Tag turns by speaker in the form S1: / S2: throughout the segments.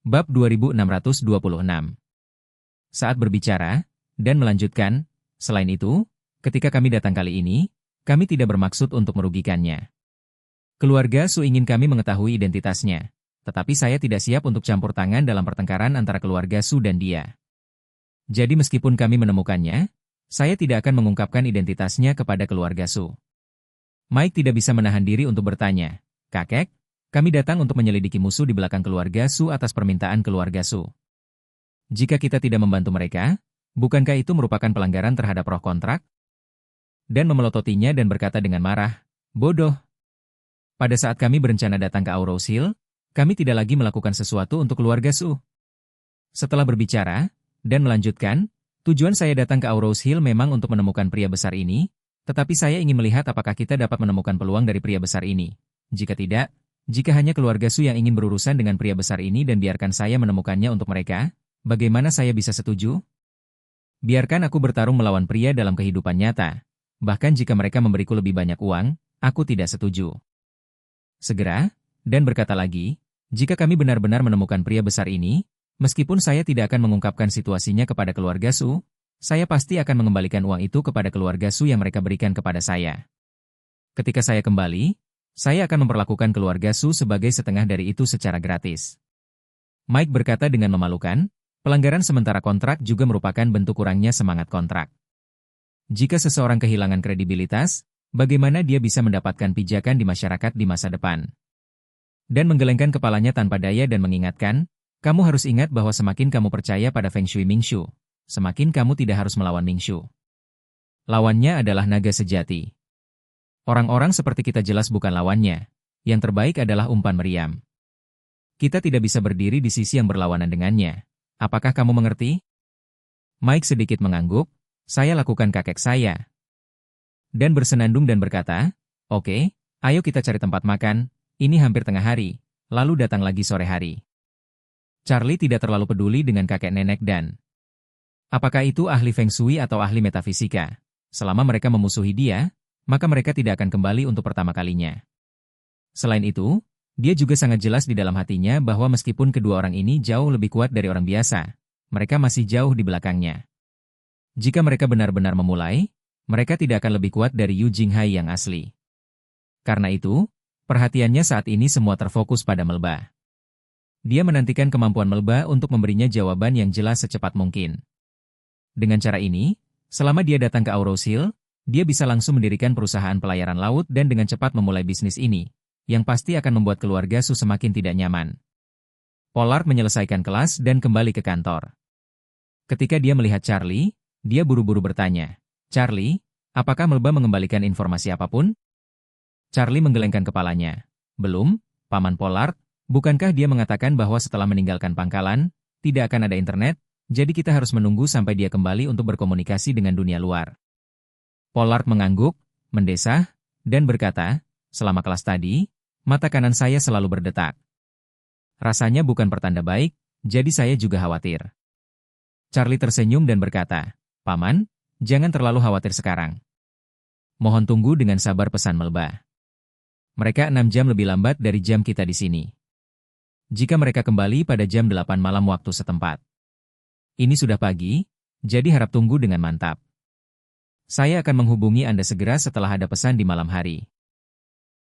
S1: Bab 2626. Saat berbicara, dan melanjutkan, selain itu, ketika kami datang kali ini, kami tidak bermaksud untuk merugikannya. Keluarga Su ingin kami mengetahui identitasnya, tetapi saya tidak siap untuk campur tangan dalam pertengkaran antara keluarga Su dan dia. Jadi meskipun kami menemukannya, saya tidak akan mengungkapkan identitasnya kepada keluarga Su. Mike tidak bisa menahan diri untuk bertanya, "Kakek, kami datang untuk menyelidiki musuh di belakang keluarga Su atas permintaan keluarga Su. Jika kita tidak membantu mereka, bukankah itu merupakan pelanggaran terhadap roh kontrak?" Dan memelototinya dan berkata dengan marah, "Bodoh. Pada saat kami berencana datang ke Aurous Hill, kami tidak lagi melakukan sesuatu untuk keluarga Su." Setelah berbicara, dan melanjutkan, "Tujuan saya datang ke Aurous Hill memang untuk menemukan pria besar ini, tetapi saya ingin melihat apakah kita dapat menemukan peluang dari pria besar ini. Jika tidak, jika hanya keluarga Su yang ingin berurusan dengan pria besar ini dan biarkan saya menemukannya untuk mereka, bagaimana saya bisa setuju? Biarkan aku bertarung melawan pria dalam kehidupan nyata. Bahkan jika mereka memberiku lebih banyak uang, aku tidak setuju." Segera, dan berkata lagi, "Jika kami benar-benar menemukan pria besar ini, meskipun saya tidak akan mengungkapkan situasinya kepada keluarga Su, saya pasti akan mengembalikan uang itu kepada keluarga Su yang mereka berikan kepada saya. Ketika saya kembali, saya akan memperlakukan keluarga Su sebagai setengah dari itu secara gratis." Mike berkata dengan memalukan, pelanggaran sementara kontrak juga merupakan bentuk kurangnya semangat kontrak. Jika seseorang kehilangan kredibilitas, bagaimana dia bisa mendapatkan pijakan di masyarakat di masa depan? Dan menggelengkan kepalanya tanpa daya dan mengingatkan, "Kamu harus ingat bahwa semakin kamu percaya pada Feng Shui Mingshu, semakin kamu tidak harus melawan Mingshu. Lawannya adalah naga sejati. Orang-orang seperti kita jelas bukan lawannya. Yang terbaik adalah umpan meriam. Kita tidak bisa berdiri di sisi yang berlawanan dengannya. Apakah kamu mengerti?" Mike sedikit mengangguk, "Saya lakukan kakek saya." Dan bersenandung dan berkata, "Oke, ayo kita cari tempat makan, ini hampir tengah hari, lalu datang lagi sore hari." Charlie tidak terlalu peduli dengan kakek nenek dan apakah itu ahli Feng Shui atau ahli metafisika. Selama mereka memusuhi dia, maka mereka tidak akan kembali untuk pertama kalinya. Selain itu, dia juga sangat jelas di dalam hatinya bahwa meskipun kedua orang ini jauh lebih kuat dari orang biasa, mereka masih jauh di belakangnya. Jika mereka benar-benar memulai, mereka tidak akan lebih kuat dari Yu Jinghai yang asli. Karena itu, perhatiannya saat ini semua terfokus pada Melba. Dia menantikan kemampuan Melba untuk memberinya jawaban yang jelas secepat mungkin. Dengan cara ini, selama dia datang ke Aurous Hill, dia bisa langsung mendirikan perusahaan pelayaran laut dan dengan cepat memulai bisnis ini, yang pasti akan membuat keluarga Su semakin tidak nyaman. Pollard menyelesaikan kelas dan kembali ke kantor. Ketika dia melihat Charlie, dia buru-buru bertanya, "Charlie, apakah Melba mengembalikan informasi apapun?" Charlie menggelengkan kepalanya. "Belum, Paman Pollard, bukankah dia mengatakan bahwa setelah meninggalkan pangkalan, tidak akan ada internet, jadi kita harus menunggu sampai dia kembali untuk berkomunikasi dengan dunia luar." Pollard mengangguk, mendesah, dan berkata, "Selama kelas tadi, mata kanan saya selalu berdetak. Rasanya bukan pertanda baik, jadi saya juga khawatir." Charlie tersenyum dan berkata, "Paman, jangan terlalu khawatir sekarang. Mohon tunggu dengan sabar," pesan Melba. "Mereka 6 jam lebih lambat dari jam kita di sini. Jika mereka kembali pada jam 8 malam waktu setempat. Ini sudah pagi, jadi harap tunggu dengan mantap. Saya akan menghubungi Anda segera setelah ada pesan di malam hari."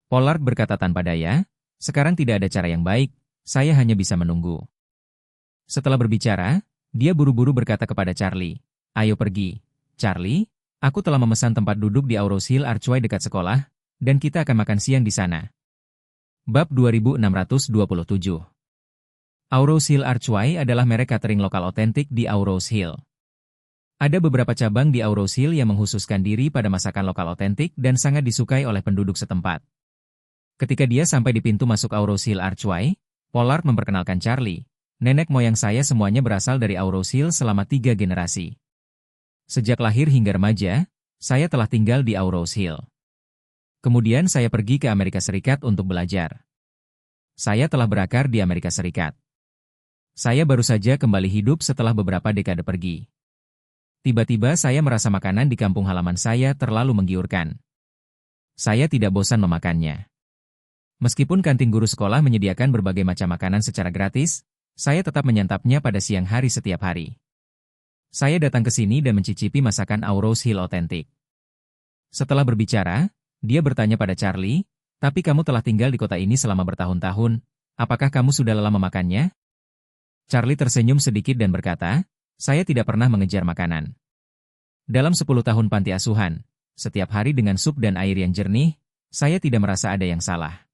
S1: Pollard berkata tanpa daya, "Sekarang tidak ada cara yang baik, saya hanya bisa menunggu." Setelah berbicara, dia buru-buru berkata kepada Charlie, "Ayo pergi. Charlie, aku telah memesan tempat duduk di Aurous Hill Archway dekat sekolah, dan kita akan makan siang di sana." Bab 2627. Aurous Hill Archway adalah merek catering lokal otentik di Aurous Hill. Ada beberapa cabang di Aurous Hill yang menghususkan diri pada masakan lokal otentik dan sangat disukai oleh penduduk setempat. Ketika dia sampai di pintu masuk Aurous Hill Archway, Pollard memperkenalkan Charlie. "Nenek moyang saya semuanya berasal dari Aurous Hill selama 3 generasi. Sejak lahir hingga remaja, saya telah tinggal di Aurous Hill. Kemudian saya pergi ke Amerika Serikat untuk belajar. Saya telah berakar di Amerika Serikat. Saya baru saja kembali hidup setelah beberapa dekade pergi. Tiba-tiba saya merasa makanan di kampung halaman saya terlalu menggiurkan. Saya tidak bosan memakannya. Meskipun kantin guru sekolah menyediakan berbagai macam makanan secara gratis, saya tetap menyantapnya pada siang hari setiap hari. Saya datang ke sini dan mencicipi masakan Aurose Hill otentik. Setelah berbicara, dia bertanya pada Charlie, tapi kamu telah tinggal di kota ini selama bertahun-tahun, apakah kamu sudah lelah memakannya? Charlie tersenyum sedikit dan berkata, saya tidak pernah mengejar makanan. Dalam 10 tahun panti asuhan, setiap hari dengan sup dan air yang jernih, saya tidak merasa ada yang salah.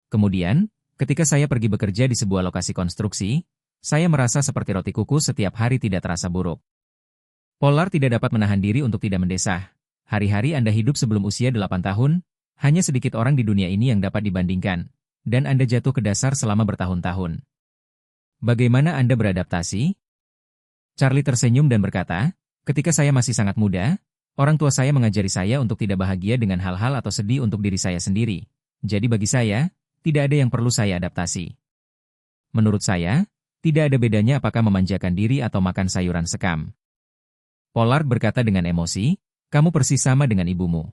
S1: Kemudian, ketika saya pergi bekerja di sebuah lokasi konstruksi, saya merasa seperti roti kukus setiap hari tidak terasa buruk. Pollard tidak dapat menahan diri untuk tidak mendesah. Hari-hari Anda hidup sebelum usia 8 tahun, hanya sedikit orang di dunia ini yang dapat dibandingkan, dan Anda jatuh ke dasar selama bertahun-tahun. Bagaimana Anda beradaptasi? Charlie tersenyum dan berkata, ketika saya masih sangat muda, orang tua saya mengajari saya untuk tidak bahagia dengan hal-hal atau sedih untuk diri saya sendiri. Jadi bagi saya, tidak ada yang perlu saya adaptasi. Menurut saya, tidak ada bedanya apakah memanjakan diri atau makan sayuran sekam. Pollard berkata dengan emosi, kamu persis sama dengan ibumu.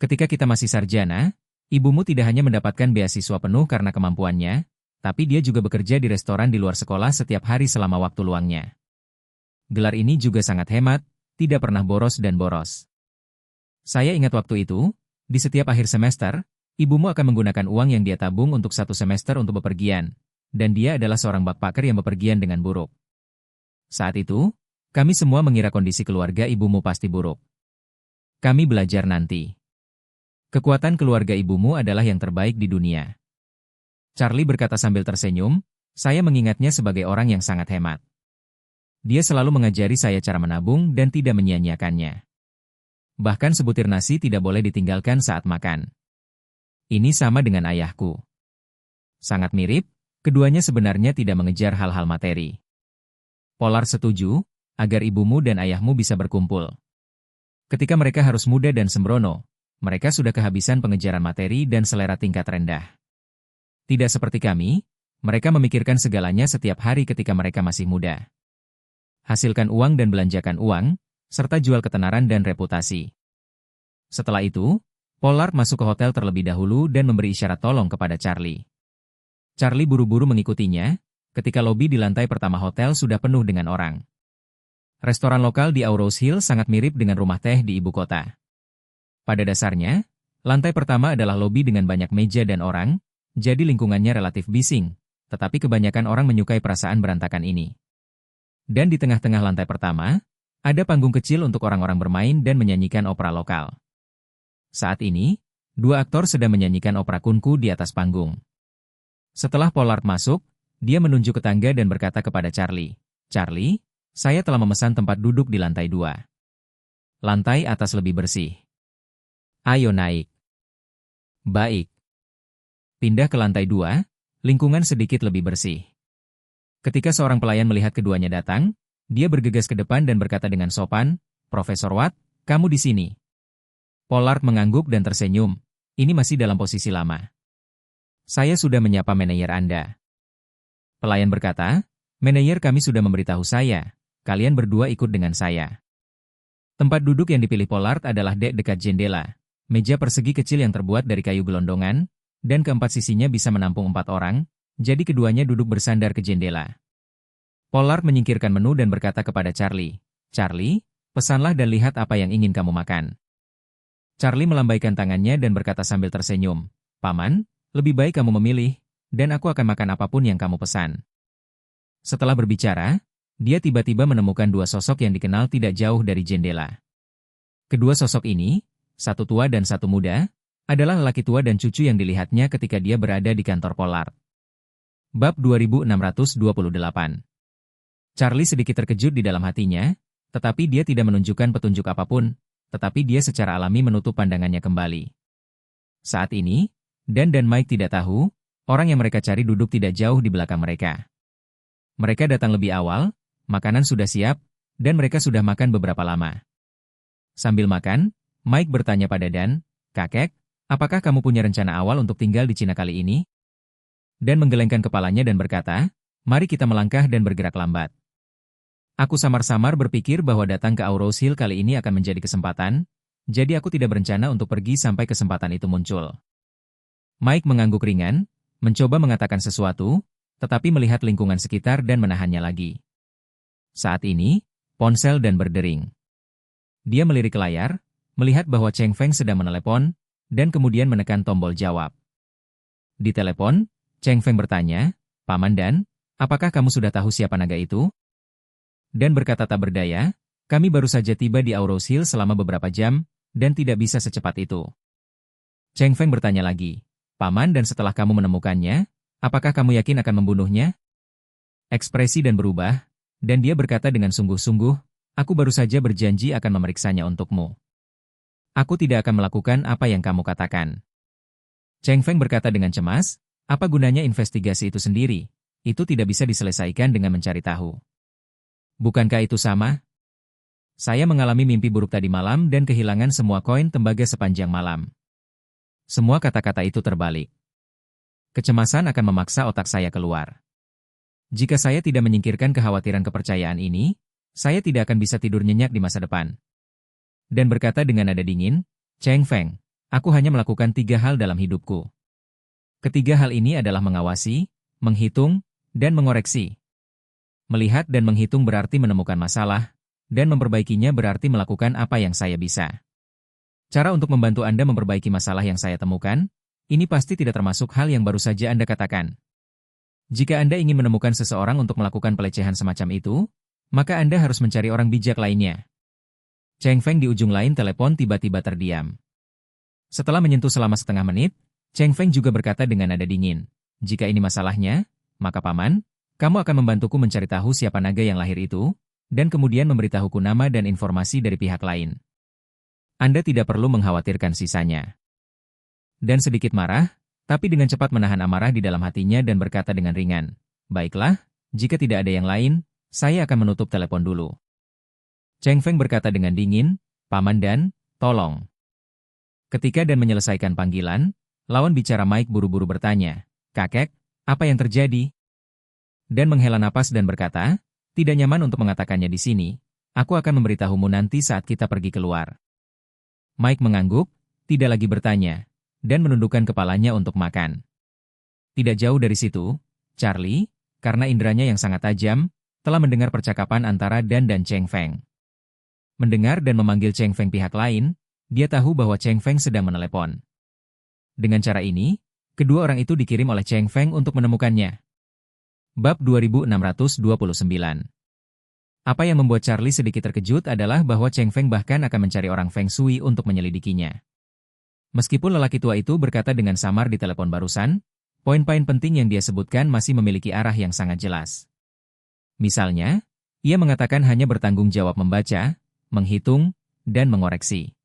S1: Ketika kita masih sarjana, ibumu tidak hanya mendapatkan beasiswa penuh karena kemampuannya, tapi dia juga bekerja di restoran di luar sekolah setiap hari selama waktu luangnya. Gelar ini juga sangat hemat, tidak pernah boros dan boros. Saya ingat waktu itu, di setiap akhir semester, ibumu akan menggunakan uang yang dia tabung untuk 1 semester untuk bepergian, dan dia adalah seorang backpacker yang bepergian dengan buruk. Saat itu, kami semua mengira kondisi keluarga ibumu pasti buruk. Kami belajar nanti. Kekuatan keluarga ibumu adalah yang terbaik di dunia. Charlie berkata sambil tersenyum, saya mengingatnya sebagai orang yang sangat hemat. Dia selalu mengajari saya cara menabung dan tidak menyia-nyiakannya. Bahkan sebutir nasi tidak boleh ditinggalkan saat makan. Ini sama dengan ayahku. Sangat mirip, keduanya sebenarnya tidak mengejar hal-hal materi. Pollard setuju, agar ibumu dan ayahmu bisa berkumpul. Ketika mereka harus muda dan sembrono, mereka sudah kehabisan pengejaran materi dan selera tingkat rendah. Tidak seperti kami, mereka memikirkan segalanya setiap hari ketika mereka masih muda. Hasilkan uang dan belanjakan uang, serta jual ketenaran dan reputasi. Setelah itu, Pollard masuk ke hotel terlebih dahulu dan memberi isyarat tolong kepada Charlie. Charlie buru-buru mengikutinya, ketika lobi di lantai pertama hotel sudah penuh dengan orang. Restoran lokal di Aurose Hill sangat mirip dengan rumah teh di ibu kota. Pada dasarnya, lantai pertama adalah lobi dengan banyak meja dan orang, jadi lingkungannya relatif bising, tetapi kebanyakan orang menyukai perasaan berantakan ini. Dan di tengah-tengah lantai pertama, ada panggung kecil untuk orang-orang bermain dan menyanyikan opera lokal. Saat ini, 2 aktor sedang menyanyikan opera kunku di atas panggung. Setelah Pollard masuk, dia menunjuk ke tangga dan berkata kepada Charlie, Charlie, saya telah memesan tempat duduk di lantai 2. Lantai atas lebih bersih. Ayo naik. Baik. Pindah ke lantai 2, lingkungan sedikit lebih bersih. Ketika seorang pelayan melihat keduanya datang, dia bergegas ke depan dan berkata dengan sopan, Profesor Watt, kamu di sini. Pollard mengangguk dan tersenyum. Ini masih dalam posisi lama. Saya sudah menyapa manajer Anda. Pelayan berkata, manajer kami sudah memberitahu saya, kalian berdua ikut dengan saya. Tempat duduk yang dipilih Pollard adalah dek dekat jendela, meja persegi kecil yang terbuat dari kayu gelondongan, dan keempat sisinya bisa menampung 4 orang, jadi keduanya duduk bersandar ke jendela. Pollard menyingkirkan menu dan berkata kepada Charlie, Charlie, pesanlah dan lihat apa yang ingin kamu makan. Charlie melambaikan tangannya dan berkata sambil tersenyum, Paman, lebih baik kamu memilih, dan aku akan makan apapun yang kamu pesan. Setelah berbicara, dia tiba-tiba menemukan 2 sosok yang dikenal tidak jauh dari jendela. Kedua sosok ini, satu tua dan satu muda, adalah lelaki tua dan cucu yang dilihatnya ketika dia berada di kantor Pollard. Bab 2628. Charlie sedikit terkejut di dalam hatinya, tetapi dia tidak menunjukkan petunjuk apapun, tetapi dia secara alami menutup pandangannya kembali. Saat ini, Dan dan Mike tidak tahu, orang yang mereka cari duduk tidak jauh di belakang mereka. Mereka datang lebih awal, makanan sudah siap, dan mereka sudah makan beberapa lama. Sambil makan, Mike bertanya pada Dan, Kakek, apakah kamu punya rencana awal untuk tinggal di Cina kali ini? Dan menggelengkan kepalanya dan berkata, mari kita melangkah dan bergerak lambat. Aku samar-samar berpikir bahwa datang ke Aurose Hill kali ini akan menjadi kesempatan, jadi aku tidak berencana untuk pergi sampai kesempatan itu muncul. Mike mengangguk ringan, mencoba mengatakan sesuatu, tetapi melihat lingkungan sekitar dan menahannya lagi. Saat ini, ponsel dan berdering. Dia melirik ke layar, melihat bahwa Cheng Feng sedang menelepon, dan kemudian menekan tombol jawab. Di telepon, Cheng Feng bertanya, "Paman Dan, apakah kamu sudah tahu siapa naga itu?" Dan berkata tak berdaya, "Kami baru saja tiba di Auros Hill selama beberapa jam, dan tidak bisa secepat itu." Cheng Feng bertanya lagi, "Paman Dan setelah kamu menemukannya, apakah kamu yakin akan membunuhnya?" Ekspresi Dan berubah, dan dia berkata dengan sungguh-sungguh, "Aku baru saja berjanji akan memeriksanya untukmu. Aku tidak akan melakukan apa yang kamu katakan." Cheng Feng berkata dengan cemas, "Apa gunanya investigasi itu sendiri? Itu tidak bisa diselesaikan dengan mencari tahu. Bukankah itu sama? Saya mengalami mimpi buruk tadi malam dan kehilangan semua koin tembaga sepanjang malam." Semua kata-kata itu terbalik. Kecemasan akan memaksa otak saya keluar. Jika saya tidak menyingkirkan kekhawatiran kepercayaan ini, saya tidak akan bisa tidur nyenyak di masa depan. Dan berkata dengan nada dingin, "Cheng Feng, aku hanya melakukan 3 hal dalam hidupku. Ketiga hal ini adalah mengawasi, menghitung, dan mengoreksi. Melihat dan menghitung berarti menemukan masalah, dan memperbaikinya berarti melakukan apa yang saya bisa. Cara untuk membantu Anda memperbaiki masalah yang saya temukan, ini pasti tidak termasuk hal yang baru saja Anda katakan. Jika Anda ingin menemukan seseorang untuk melakukan pelecehan semacam itu, maka Anda harus mencari orang bijak lainnya." Cheng Feng di ujung lain telepon tiba-tiba terdiam. Setelah menyentuh selama setengah menit, Cheng Feng juga berkata dengan nada dingin, "Jika ini masalahnya, maka Paman, kamu akan membantuku mencari tahu siapa naga yang lahir itu, dan kemudian memberitahuku nama dan informasi dari pihak lain. Anda tidak perlu mengkhawatirkan sisanya." Dan sedikit marah, tapi dengan cepat menahan amarah di dalam hatinya dan berkata dengan ringan, "Baiklah, jika tidak ada yang lain, saya akan menutup telepon dulu." Cheng Feng berkata dengan dingin, "Paman Dan, tolong." Ketika Dan menyelesaikan panggilan, lawan bicara Mike buru-buru bertanya, "Kakek, apa yang terjadi?" Dan menghela napas dan berkata, "Tidak nyaman untuk mengatakannya di sini. Aku akan memberitahumu nanti saat kita pergi keluar." Mike mengangguk, tidak lagi bertanya, dan menundukkan kepalanya untuk makan. Tidak jauh dari situ, Charlie, karena inderanya yang sangat tajam, telah mendengar percakapan antara Dan dan Cheng Feng. Mendengar dan memanggil Cheng Feng pihak lain, dia tahu bahwa Cheng Feng sedang menelepon. Dengan cara ini, kedua orang itu dikirim oleh Cheng Feng untuk menemukannya. Bab 2629. Apa yang membuat Charlie sedikit terkejut adalah bahwa Cheng Feng bahkan akan mencari orang Feng Shui untuk menyelidikinya. Meskipun lelaki tua itu berkata dengan samar di telepon barusan, poin-poin penting yang dia sebutkan masih memiliki arah yang sangat jelas. Misalnya, ia mengatakan hanya bertanggung jawab membaca, menghitung, dan mengoreksi.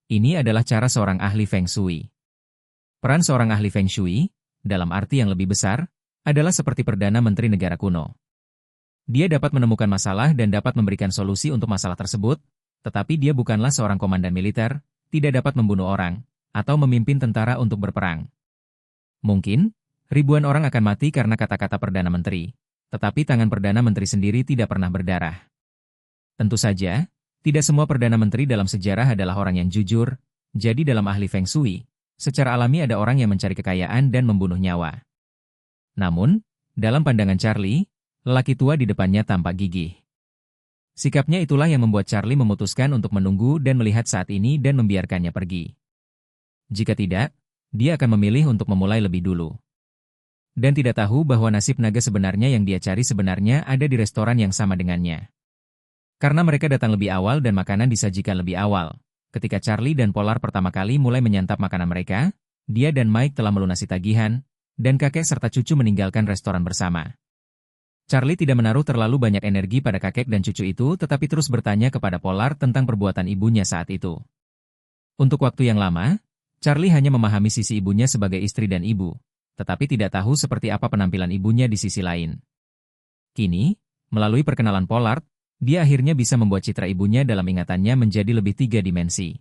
S1: Ini adalah cara seorang ahli Feng Shui. Peran seorang ahli Feng Shui, dalam arti yang lebih besar, adalah seperti Perdana Menteri negara kuno. Dia dapat menemukan masalah dan dapat memberikan solusi untuk masalah tersebut, tetapi dia bukanlah seorang komandan militer, tidak dapat membunuh orang, atau memimpin tentara untuk berperang. Mungkin, ribuan orang akan mati karena kata-kata Perdana Menteri, tetapi tangan Perdana Menteri sendiri tidak pernah berdarah. Tentu saja, tidak semua Perdana Menteri dalam sejarah adalah orang yang jujur, jadi dalam ahli Feng Shui, secara alami ada orang yang mencari kekayaan dan membunuh nyawa. Namun, dalam pandangan Charlie, lelaki tua di depannya tampak gigih. Sikapnya itulah yang membuat Charlie memutuskan untuk menunggu dan melihat saat ini dan membiarkannya pergi. Jika tidak, dia akan memilih untuk memulai lebih dulu. Dan tidak tahu bahwa nasib naga sebenarnya yang dia cari sebenarnya ada di restoran yang sama dengannya. Karena mereka datang lebih awal dan makanan disajikan lebih awal. Ketika Charlie dan Polar pertama kali mulai menyantap makanan mereka, dia dan Mike telah melunasi tagihan, dan kakek serta cucu meninggalkan restoran bersama. Charlie tidak menaruh terlalu banyak energi pada kakek dan cucu itu tetapi terus bertanya kepada Polar tentang perbuatan ibunya saat itu. Untuk waktu yang lama, Charlie hanya memahami sisi ibunya sebagai istri dan ibu, tetapi tidak tahu seperti apa penampilan ibunya di sisi lain. Kini, melalui perkenalan Pollard, dia akhirnya bisa membuat citra ibunya dalam ingatannya menjadi lebih 3 dimensi.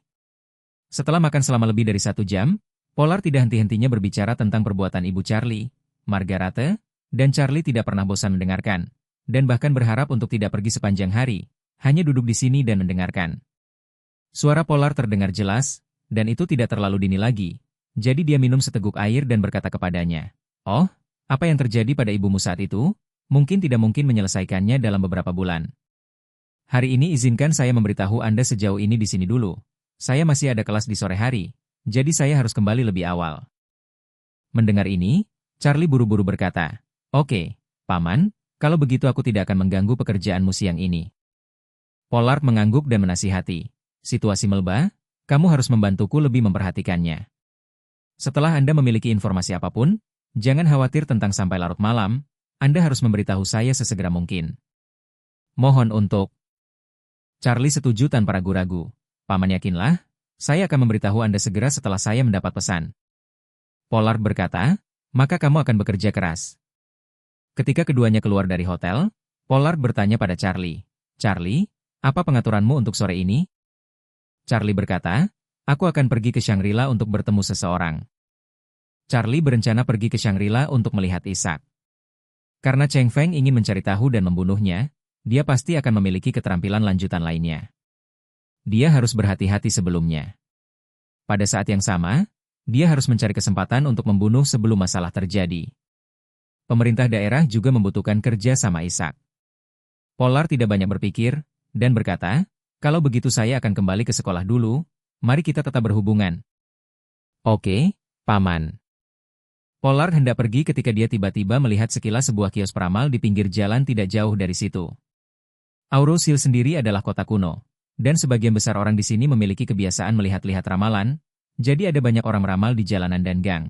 S1: Setelah makan selama lebih dari 1 jam, Pollard tidak henti-hentinya berbicara tentang perbuatan ibu Charlie, Margarete, dan Charlie tidak pernah bosan mendengarkan, dan bahkan berharap untuk tidak pergi sepanjang hari, hanya duduk di sini dan mendengarkan. Suara Pollard terdengar jelas, dan itu tidak terlalu dini lagi, jadi dia minum seteguk air dan berkata kepadanya, "Oh, Apa yang terjadi pada ibumu saat itu, mungkin tidak mungkin menyelesaikannya dalam beberapa bulan. Hari ini izinkan saya memberitahu Anda sejauh ini di sini dulu. Saya masih ada kelas di sore hari, jadi saya harus kembali lebih awal. Mendengar ini, Charlie buru-buru berkata, "Oke, Paman, kalau begitu aku tidak akan mengganggu pekerjaanmu siang ini." Pollard mengangguk dan menasihati, "Situasi melba, kamu harus membantuku lebih memperhatikannya. Setelah Anda memiliki informasi apapun, jangan khawatir tentang sampai larut malam, Anda harus memberitahu saya sesegera mungkin." Mohon untuk... Charlie setuju tanpa ragu-ragu. "Paman yakinlah, saya akan memberitahu Anda segera setelah saya mendapat pesan." Pollard berkata, "Maka kamu akan bekerja keras." Ketika keduanya keluar dari hotel, Pollard bertanya pada Charlie, "Charlie, apa pengaturanmu untuk sore ini?" Charlie berkata, "Aku akan pergi ke Shangri-La untuk bertemu seseorang." Charlie berencana pergi ke Shangri-La untuk melihat Ishak. Karena Cheng Feng ingin mencari tahu dan membunuhnya, dia pasti akan memiliki keterampilan lanjutan lainnya. Dia harus berhati-hati sebelumnya. Pada saat yang sama, dia harus mencari kesempatan untuk membunuh sebelum masalah terjadi. Pemerintah daerah juga membutuhkan kerja sama Ishak. Pollard tidak banyak berpikir, dan berkata, "Kalau begitu saya akan kembali ke sekolah dulu, mari kita tetap berhubungan." "Oke, Paman." Pollard hendak pergi ketika dia tiba-tiba melihat sekilas sebuah kios peramal di pinggir jalan tidak jauh dari situ. Aurosil sendiri adalah kota kuno, dan sebagian besar orang di sini memiliki kebiasaan melihat-lihat ramalan, jadi ada banyak orang meramal di jalanan dan gang.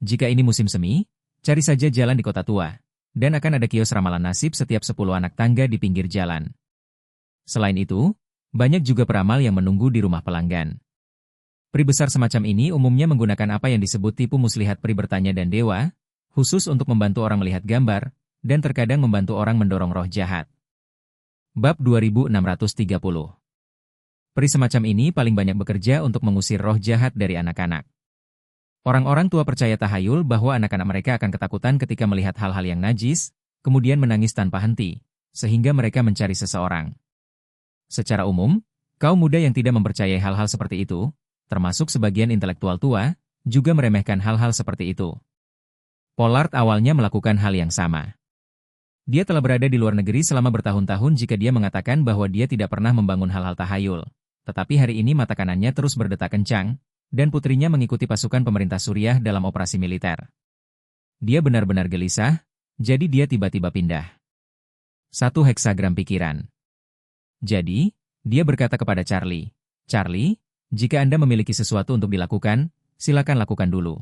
S1: Jika ini musim semi, cari saja jalan di kota tua, dan akan ada kios ramalan nasib setiap 10 anak tangga di pinggir jalan. Selain itu, banyak juga peramal yang menunggu di rumah pelanggan. Pri besar semacam ini umumnya menggunakan apa yang disebut tipu muslihat pri bertanya dan dewa, khusus untuk membantu orang melihat gambar, dan terkadang membantu orang mendorong roh jahat. Bab 2630. Pri semacam ini paling banyak bekerja untuk mengusir roh jahat dari anak-anak. Orang-orang tua percaya tahayul bahwa anak-anak mereka akan ketakutan ketika melihat hal-hal yang najis, kemudian menangis tanpa henti, sehingga mereka mencari seseorang. Secara umum, kaum muda yang tidak mempercayai hal-hal seperti itu, termasuk sebagian intelektual tua, juga meremehkan hal-hal seperti itu. Pollard awalnya melakukan hal yang sama. Dia telah berada di luar negeri selama bertahun-tahun jika dia mengatakan bahwa dia tidak pernah membangun hal-hal tahayul. Tetapi hari ini mata kanannya terus berdetak kencang, dan putrinya mengikuti pasukan pemerintah Suriah dalam operasi militer. Dia benar-benar gelisah, jadi dia tiba-tiba pindah. 1 heksagram pikiran. Jadi, dia berkata kepada Charlie, "Charlie, jika Anda memiliki sesuatu untuk dilakukan, silakan lakukan dulu.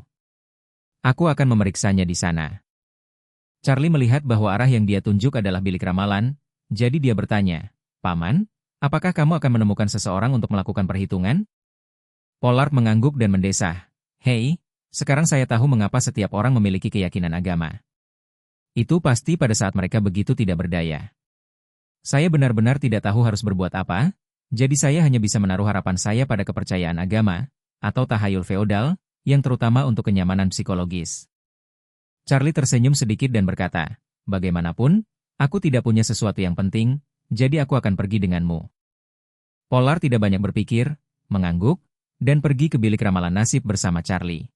S1: Aku akan memeriksanya di sana." Charlie melihat bahwa arah yang dia tunjuk adalah bilik ramalan, jadi dia bertanya, "Paman, apakah kamu akan menemukan seseorang untuk melakukan perhitungan?" Pollard mengangguk dan mendesah, "Hei, sekarang saya tahu mengapa setiap orang memiliki keyakinan agama. Itu pasti pada saat mereka begitu tidak berdaya. Saya benar-benar tidak tahu harus berbuat apa, jadi saya hanya bisa menaruh harapan saya pada kepercayaan agama, atau tahayul feodal, yang terutama untuk kenyamanan psikologis." Charlie tersenyum sedikit dan berkata, "Bagaimanapun, aku tidak punya sesuatu yang penting, jadi aku akan pergi denganmu." Pollard tidak banyak berpikir, mengangguk, dan pergi ke bilik ramalan nasib bersama Charlie.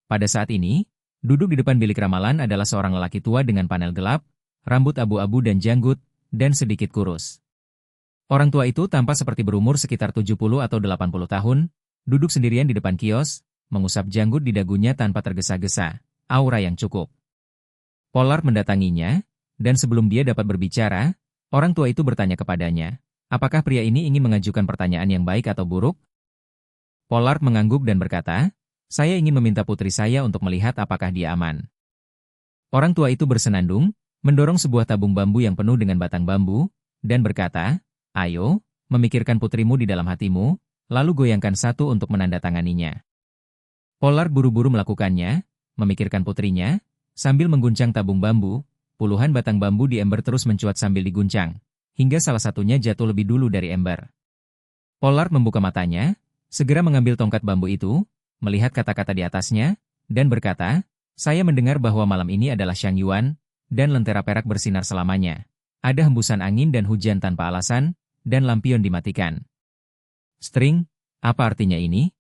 S1: Pada saat ini, duduk di depan bilik ramalan adalah seorang lelaki tua dengan panel gelap, rambut abu-abu dan janggut, dan sedikit kurus. Orang tua itu tampak seperti berumur sekitar 70 atau 80 tahun, duduk sendirian di depan kios, mengusap janggut di dagunya tanpa tergesa-gesa, aura yang cukup. Pollard mendatanginya, dan sebelum dia dapat berbicara, orang tua itu bertanya kepadanya, apakah pria ini ingin mengajukan pertanyaan yang baik atau buruk? Pollard mengangguk dan berkata, "Saya ingin meminta putri saya untuk melihat apakah dia aman." Orang tua itu bersenandung, mendorong sebuah tabung bambu yang penuh dengan batang bambu, dan berkata, "Ayo, memikirkan putrimu di dalam hatimu, lalu goyangkan satu untuk menandatanganinya." Pollard buru-buru melakukannya, memikirkan putrinya, sambil mengguncang tabung bambu, puluhan batang bambu di ember terus mencuat sambil diguncang, hingga salah satunya jatuh lebih dulu dari ember. Pollard membuka matanya, segera mengambil tongkat bambu itu, melihat kata-kata di atasnya, dan berkata, "Saya mendengar bahwa malam ini adalah Shang Yuan, dan lentera perak bersinar selamanya. Ada hembusan angin dan hujan tanpa alasan, dan lampion dimatikan." "String, apa artinya ini?"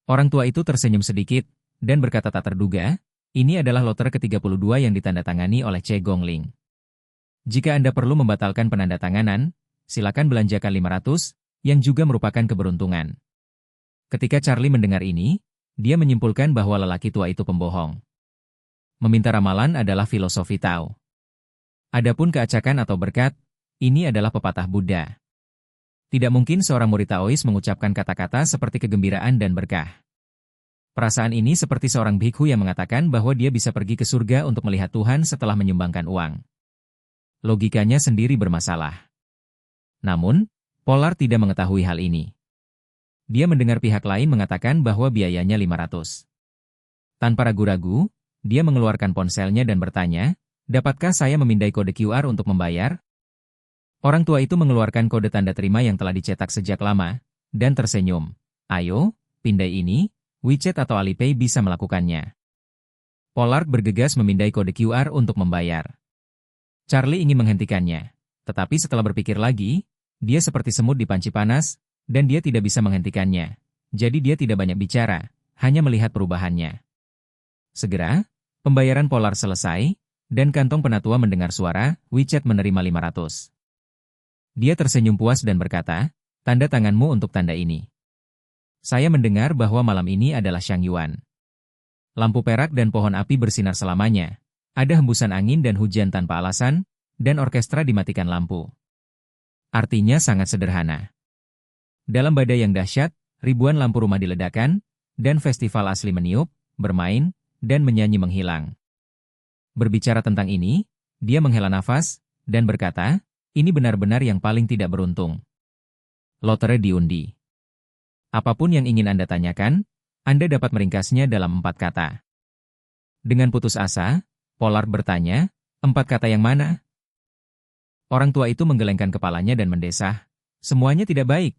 S1: Orang tua itu tersenyum sedikit, dan berkata tak terduga, Ini adalah lotre ke-32 yang ditandatangani oleh Che Gongling. Jika Anda perlu membatalkan penandatanganan, silakan belanjakan 500, yang juga merupakan keberuntungan. Ketika Charlie mendengar ini, dia menyimpulkan bahwa lelaki tua itu pembohong. Meminta ramalan adalah filosofi Tao. Adapun keacakan atau berkat, ini adalah pepatah Buddha. Tidak mungkin seorang murid Taois mengucapkan kata-kata seperti kegembiraan dan berkah. Perasaan ini seperti seorang bhikkhu yang mengatakan bahwa dia bisa pergi ke surga untuk melihat Tuhan setelah menyumbangkan uang. Logikanya sendiri bermasalah. Namun, Pollard tidak mengetahui hal ini. Dia mendengar pihak lain mengatakan bahwa biayanya 500. Tanpa ragu-ragu, dia mengeluarkan ponselnya dan bertanya, "Dapatkah saya memindai kode QR untuk membayar?" Orang tua itu mengeluarkan kode tanda terima yang telah dicetak sejak lama, dan tersenyum. "Ayo, pindai ini, WeChat atau Alipay bisa melakukannya." Pollard bergegas memindai kode QR untuk membayar. Charlie ingin menghentikannya, tetapi setelah berpikir lagi, dia seperti semut di panci panas, dan dia tidak bisa menghentikannya. Jadi dia tidak banyak bicara, hanya melihat perubahannya. Segera, pembayaran Pollard selesai, dan kantong penatua mendengar suara, "WeChat menerima 500. Dia tersenyum puas dan berkata, "Tanda tanganmu untuk tanda ini." Saya mendengar bahwa malam ini adalah Shangyuan. Lampu perak dan pohon api bersinar selamanya. Ada hembusan angin dan hujan tanpa alasan, dan orkestra dimatikan lampu. Artinya sangat sederhana. Dalam badai yang dahsyat, ribuan lampu rumah diledakkan, dan festival asli meniup, bermain, dan menyanyi menghilang. Berbicara tentang ini, dia menghela nafas, dan berkata, "Ini benar-benar yang paling tidak beruntung." Lotre diundi. Apapun yang ingin Anda tanyakan, Anda dapat meringkasnya dalam 4 kata. Dengan putus asa, Pollard bertanya, 4 kata yang mana? Orang tua itu menggelengkan kepalanya dan mendesah, "Semuanya tidak baik."